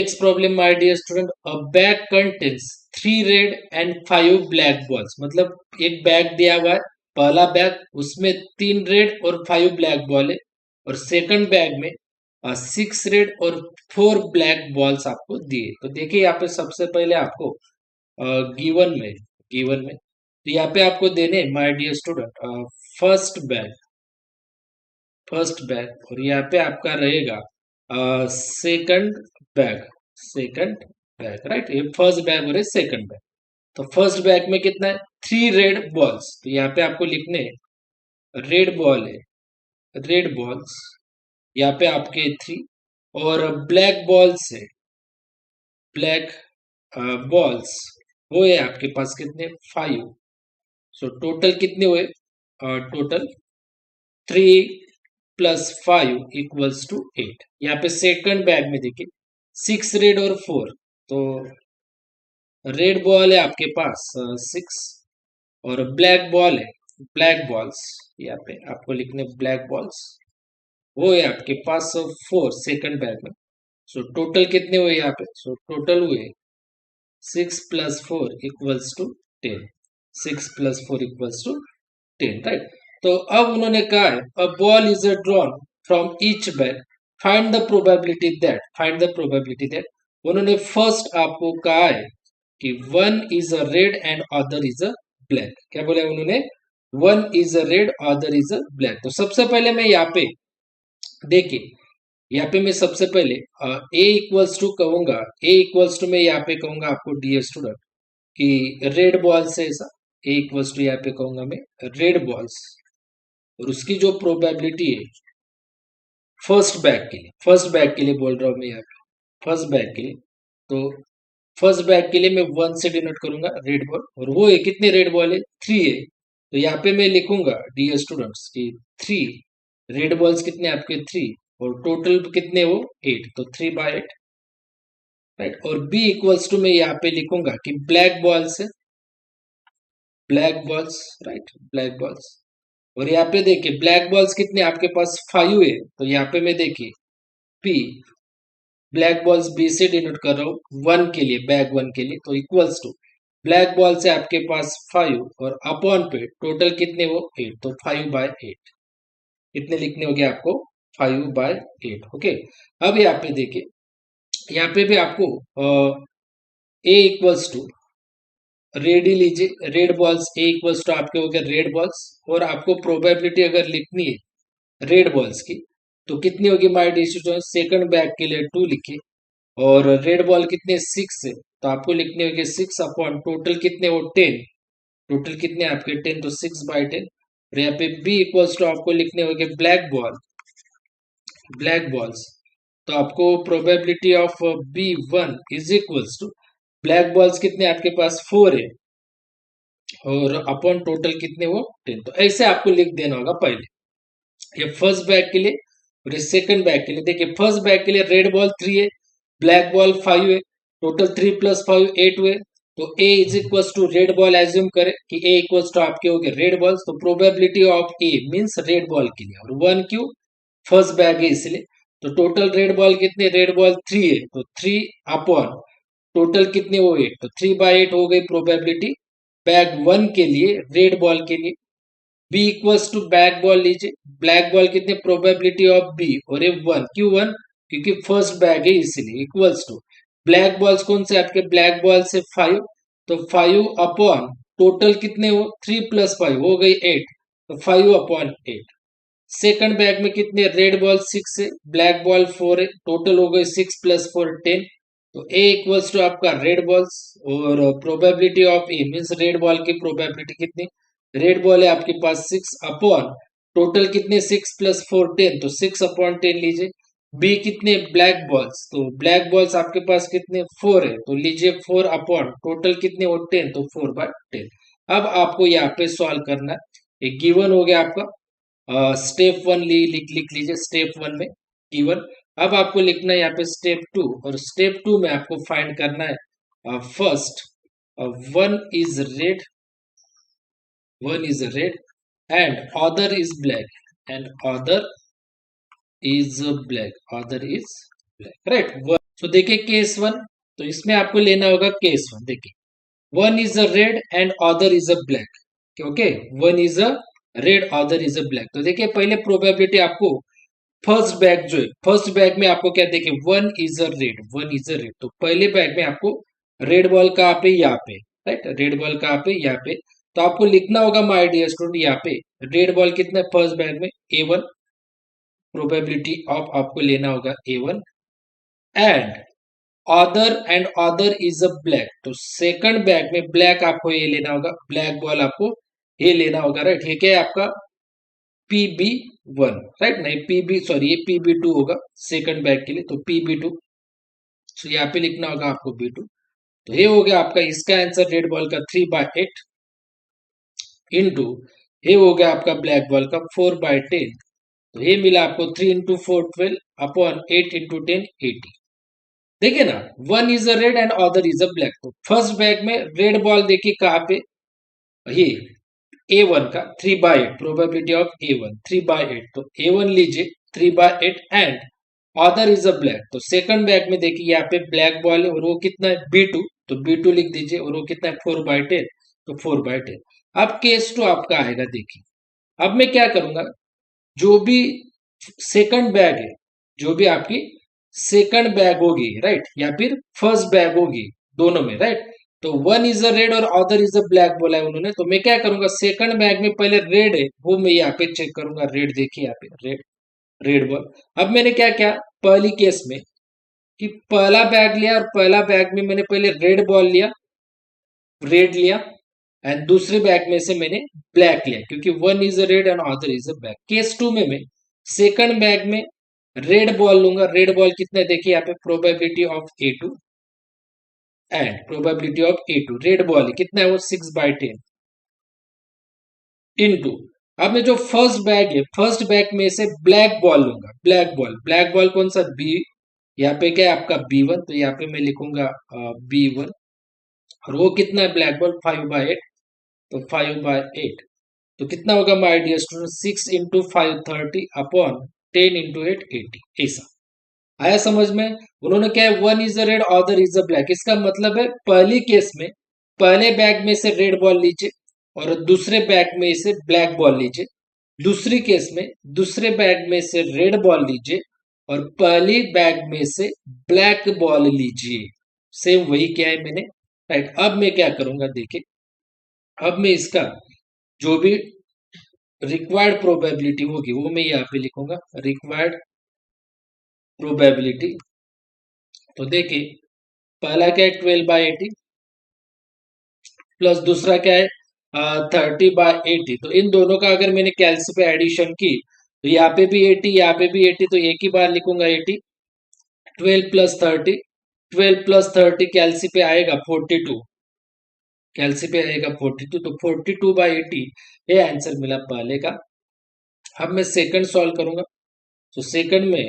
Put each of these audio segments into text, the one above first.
Next problem, my dear student, a bag contains 3 red and 5 black balls. मतलब एक bag दिया हुआ है, पहला बैग उसमें 3 रेड और 5 ब्लैक बॉल है, और सेकंड बैग में 6 रेड और 4 ब्लैक बॉल्स आपको दिए। तो देखिए यहाँ पे सबसे पहले आपको गिवन में तो यहाँ पे आपको देने my dear student first bag और यहाँ पे आपका रहेगा second bag second bag right. ये फर्स्ट बैग और सेकंड बैग। तो फर्स्ट बैग में कितना है? 3 रेड बॉल्स। तो यहाँ पे आपको लिखने रेड बॉल है, रेड बॉल्स यहाँ पे आपके 3, और ब्लैक बॉल्स है, ब्लैक बॉल्स वो है आपके पास कितने? 5। सो टोटल कितने हुए? टोटल 3 + 5 = 8। यहाँ पे सेकंड बैग में देखिए 6 रेड और 4। तो रेड बॉल है आपके पास 6, और ब्लैक बॉल है, ब्लैक बॉल्स यहाँ पे आपको लिखने ब्लैक बॉल्स वो है आपके पास 4 सेकंड बैग में। सो टोटल कितने हुए यहाँ पे? सो टोटल हुए 6 + 4 = 10। 6 + 4 = 10 राइट। तो अब उन्होंने कहा है a ball is a drawn from each bag, find the probability that उन्होंने फर्स्ट आपको कहा है कि one is a red and other is a black. क्या बोले उन्होंने? One is a red other is a black. तो सबसे पहले मैं यहाँ पे देखिए, यहाँ पे मैं सबसे पहले ए इक्वल्स टू कहूंगा, मैं यहाँ पे कहूंगा आपको डियर स्टूडेंट कि रेड बॉल्स है ऐसा। ए इक्वल्स टू यहाँ पे कहूंगा मैं रेड बॉल्स, और उसकी जो प्रोबेबिलिटी है फर्स्ट बैग के लिए बोल रहा हूँ मैं यहाँ पे, फर्स्ट बैग के लिए। तो फर्स्ट बैग के लिए मैं 1 से डिनोट करूंगा रेड बॉल, और वो है कितने रेड बॉल है? 3 है। तो यहाँ पे मैं लिखूंगा डियर स्टूडेंट्स कि 3 रेड बॉल्स कितने आपके? 3, और टोटल कितने वो? 8। तो 3/8 राइट। और बी इक्वल्स टू मैं यहाँ पे लिखूंगा कि ब्लैक बॉल्स है, black balls right, black balls. और यहाँ पे देखिए ब्लैक बॉल्स कितने आपके पास? 5 है। तो यहाँ पे मैं देखिए पी ब्लैक बॉल्स बी से डिनोट कर रहा हूँ 1 के लिए, बैग 1 के लिए। तो इक्वल्स टू ब्लैक बॉल से आपके पास 5, और अपॉन पे टोटल कितने वो? 8। तो 5/8 कितने लिखने होंगे आपको? 5/8 ओके। अब यहाँ पे देखिए, यहाँ पे भी आपको ए इक्वल्स टू रेड ही लीजिए, red balls A equals to आपके हो गए रेड बॉल्स, और आपको प्रोबेबिलिटी अगर लिखनी है रेड बॉल्स की तो कितनी होगी माय डियर? सेकंड बैग के लिए 2 लिखिए, और रेड बॉल कितने? 6 है। तो आपको लिखने होंगे 6 अपॉन टोटल कितने वो? 10। टोटल कितने आपके? 10। तो 6/10। और यहाँ पे बी इक्वल्स टू आपको लिखने होंगे ब्लैक बॉल, ब्लैक बॉल्स। तो आपको probability of B1 is equals to black balls कितने आपके पास? 4 है, और अपॉन टोटल कितने वो? 10। तो ऐसे आपको लिख देना होगा पहले, ये फर्स्ट बैग के लिए। और ये सेकंड बैग के लिए देखिए, फर्स्ट बैग के लिए रेड बॉल 3 है, ब्लैक बॉल 5 है, टोटल 3 + 5 8 हुए। तो A is equal to red ball assume करें कि ए इक्वल टू आपके हो गए रेड बॉल्स। तो probability of A means red ball के लिए, और 1 क्यू फर्स्ट बैग है इसलिए। तो टोटल रेड बॉल कितने? रेड बॉल 3 है, तो 3 अपॉन टोटल कितने हो? 8। तो 3/8 हो गई प्रोबेबिलिटी बैग 1 के लिए, रेड बॉल के लिए। B equals to black ball लीजिए, ब्लैक बॉल कितने? प्रोबेबिलिटी ऑफ बी, और ये 1 क्यों 1? क्योंकि फर्स्ट बैग है इसलिए। इक्वल्स टू ब्लैक बॉल्स कौन से आपके? ब्लैक बॉल से 5। तो 5 अपॉन टोटल कितने हो? 3 + 5 हो गई 8। तो 5/8। सेकंड बैग में कितने? रेड बॉल 6 है, ब्लैक बॉल 4 है, टोटल हो गए 6 + 4 10। तो ए इक्वल्स टू आपका रेड बॉल्स, और probability of A means red ball की प्रोबेबिलिटी कितनी? रेड बॉल है आपके पास 6 अपॉन टोटल कितने? 6 + 4 10। तो 6/10 लीजिए। बी कितने? ब्लैक बॉल्स, तो ब्लैक बॉल्स आपके पास कितने? 4 है, तो लीजिए 4 अपॉन टोटल कितने? वो 10। तो 4/10। अब आपको यहाँ पे सॉल्व करना है। एक गिवन हो गया आपका, स्टेप 1 लिख लिख लीजिए, स्टेप 1 में गिवन। अब आपको लिखना है यहाँ पे स्टेप 2, और स्टेप 2 में आपको फाइंड करना है first one is red, one is red and other is black, and other is black, other is black right। तो देखिए केस वन, तो इसमें आपको लेना होगा केस वन। देखिए one is a red and other is a black. Okay, one is a red other is a black. तो देखिए पहले प्रोबेबिलिटी आपको फर्स्ट बैग जो है, फर्स्ट बैग में आपको क्या देखिए one is a red, one is a red. तो पहले बैग में आपको रेड बॉल कहाँ पे, यहाँ पे, राइट, रेड बॉल कहाँ पे, यहाँ पे। तो आपको लिखना होगा माय डियर स्टूडेंट, यहाँ पे रेड बॉल कितना है फर्स्ट बैग में, ए वन, प्रोबेबिलिटी ऑफ आपको लेना होगा A one. And other is a black, तो सेकंड बैग में ब्लैक आपको ये लेना होगा, ब्लैक बॉल आपको ये लेना होगा, राइट। ये क्या है आपका पीबी वन, राइट, नहीं पीबी, सॉरी ये पीबी टू होगा सेकंड बैग के लिए, तो पीबी टू। तो यहाँ पे लिखना होगा आपको बी टू। तो ये हो गया आपका इसका आंसर रेड बॉल का 3/8 इंटू, ये हो गया आपका ब्लैक बॉल का 4/10। तो ये मिला आपको 3 × 4 12 अपॉन 8 × 10 80। देखिए ना, one is a red and other is a black. तो फर्स्ट बैग में रेड बॉल देखिए कहाँ पे, ये ए वन का 3/8, प्रोबेबिलिटी ऑफ ए वन 3/8। तो ए वन लीजिए 3/8 and other is a black. तो सेकंड बैग में देखिए यहाँ पे ब्लैक बॉल है और वो कितना है बी टू, तो बी टू लिख दीजिए और वो कितना है 4/10, तो 4/10। अब केस टू आपका आएगा। देखिए अब मैं क्या करूंगा, जो भी सेकंड बैग है, जो भी आपकी सेकंड बैग होगी, राइट, या फिर फर्स्ट बैग होगी, दोनों में, राइट। तो वन इज अ रेड और अदर इज अ ब्लैक बोला है उन्होंने, तो मैं क्या करूंगा सेकंड बैग में पहले रेड है वो मैं यहाँ पे चेक करूंगा, रेड देखिए यहाँ पे रेड, रेड बॉल। अब मैंने क्या किया पहली केस में कि पहला बैग लिया और पहला बैग में मैंने पहले रेड बॉल लिया, रेड लिया, एंड दूसरे बैग में से मैंने ब्लैक लिया, क्योंकि one is a red and other is a black. Case two में मैं सेकंड बैग में रेड बॉल लूंगा, रेड बॉल कितना देखिए यहाँ पे probability of A two and probability of A two, red ball है कितना है वो 6/10 इनटू, अब मैं जो फर्स्ट बैग है फर्स्ट बैग में से ब्लैक बॉल लूंगा, ब्लैक बॉल, ब्लैक बॉल कौन सा बी, यहाँ पे क्या है आपका बी वन, तो यहाँ पे मैं लिखूंगा बी वन, और वो कितना है ब्लैक बॉल 5/8, तो 5/8। तो कितना होगा माय डियर स्टूडेंट 6 × 5 30 अपॉन 10 × 8 80। ऐसा आया समझ में। उन्होंने क्या है one is a red other is a black, इसका मतलब है पहली केस में पहले बैग में से रेड बॉल लीजिए और दूसरे बैग में से ब्लैक बॉल लीजिए, दूसरी केस में दूसरे बैग में से रेड बॉल लीजिए और पहली बैग में से ब्लैक बॉल लीजिए। सेम वही क्या है मैंने, राइट। अब मैं क्या करूंगा देखिए, अब मैं इसका जो भी रिक्वायर्ड प्रोबेबिलिटी होगी वो मैं यहाँ पे लिखूंगा, रिक्वायर्ड प्रोबेबिलिटी। तो देखिए पहला क्या है 12/80 प्लस दूसरा क्या है 30/80। तो इन दोनों का अगर मैंने कैलसी पे एडिशन की तो यहाँ पे भी 80, यहाँ पे भी 80, तो एक ही बार लिखूंगा 80। 12 + 30 कैलसी पे आएगा 42, कैलसी पे आएगा 42, तो 42/80 ये आंसर मिला पहले का। अब मैं सेकंड सॉल्व करूंगा, तो सेकंड में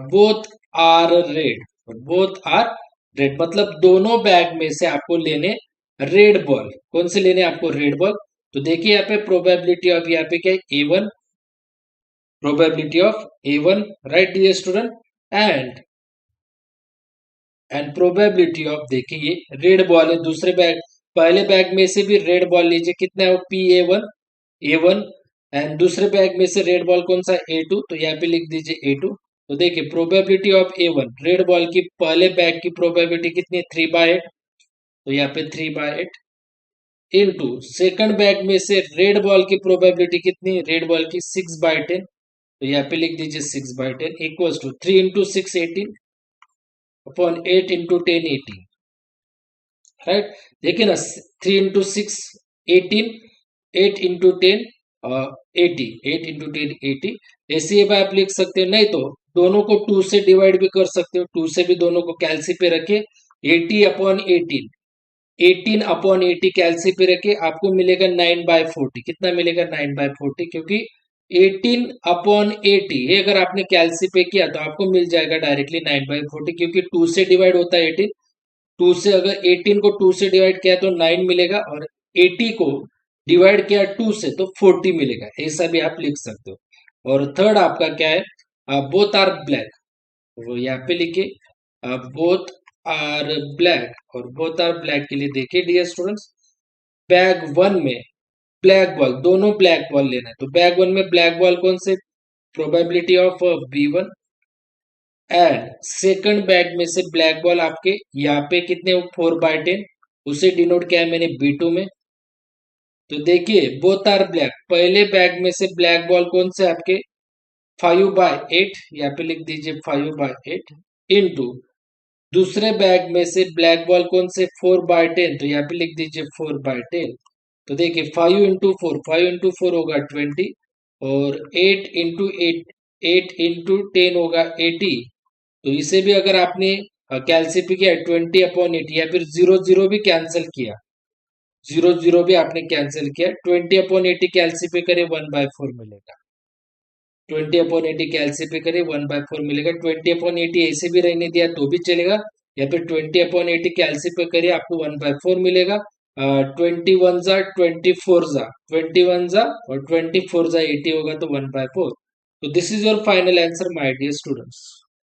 both are red, both are red मतलब दोनों बैग में से आपको लेने रेड बॉल, कौन से लेने आपको रेड बॉल। तो देखिए यहाँ पे प्रोबेबिलिटी ऑफ यहाँ पे क्या है A one, probability of A one, right dear student, and probability of देखिए ये रेड बॉल है दूसरे बैग, पहले बैग में से भी रेड बॉल लीजिए कितना है वो P A one, A one, and दूसरे बैग में से रेड बॉल कौन सा ए टू, तो यहाँ पे लिख दीजिए ए टू। तो देखिए probability of A one red ball की पहले बैग की प्रोबेबिलिटी कितनी है 3/8, तो यहाँ पे 3/8 इनटू सेकंड बैग में से रेड बॉल की प्रोबेबिलिटी कितनी है रेड बॉल की 6/10, तो यहाँ पे लिख दीजिए 6/10 इक्वल्स टू 3 × 6 18 अपॉन 8 × 10 80, राइट। देखिए ना 3 × 6 18, 8 × 10 80, 8 × 10 80। ऐसे ही आप लिख सकते हो, नहीं तो दोनों को 2 से डिवाइड भी कर सकते हो, 2 से भी दोनों को कैलसी पे रखे 80/18, 18/80 कैलसी पे रखे आपको मिलेगा 9/40, कितना मिलेगा 9/40, क्योंकि 18/80 ये अगर आपने कैलसी पे किया तो आपको मिल जाएगा डायरेक्टली 9/40, क्योंकि 2 से डिवाइड होता है 18, 2 से अगर 18 को 2 से डिवाइड किया तो 9 मिलेगा, और 80 को डिवाइड किया 2 से तो 40 मिलेगा, ऐसा भी आप लिख सकते हो। और थर्ड आपका क्या है बोथ आर ब्लैक, वो यहाँ पे लिखिए बोथ आर ब्लैक, और बोथ आर ब्लैक के लिए देखिए डियर स्टूडेंट्स, बैग वन में ब्लैक बॉल, दोनों ब्लैक बॉल लेना है, तो बैग वन में ब्लैक बॉल कौन से, probability of B1, and second bag में से ब्लैक बॉल आपके यहाँ पे कितने 4/10, उसे डिनोट किया है मैंने B2 में। तो देखिए बोथ आर ब्लैक, पहले बैग में से ब्लैक बॉल कौन से आपके 5/8, यहाँ पे लिख दीजिए 5/8 इंटू दूसरे बैग में से ब्लैक बॉल कौन से 4/10, तो यहाँ पे लिख दीजिए 4/10। तो देखिए 5 इंटू 4 होगा 20, और 8 इंटू 10 होगा 80। तो इसे भी अगर आपने कैलसिफाई किया 20/80, या फिर 0 0 भी कैंसिल किया, 0 0 भी आपने कैंसिल किया, 20/80 कैलसिफाई करे 1/4 मिलेगा, 20/80 कैलसिफाई करे 1/4 मिलेगा। 20/80 ऐसे भी रहने दिया तो भी चलेगा, या फिर 20/80 कैलसिफाई करे आपको 1/4 मिलेगा। 21 जा 24 जा और 24 जा 80 होगा तो 1/4। तो this is your final answer my dear students.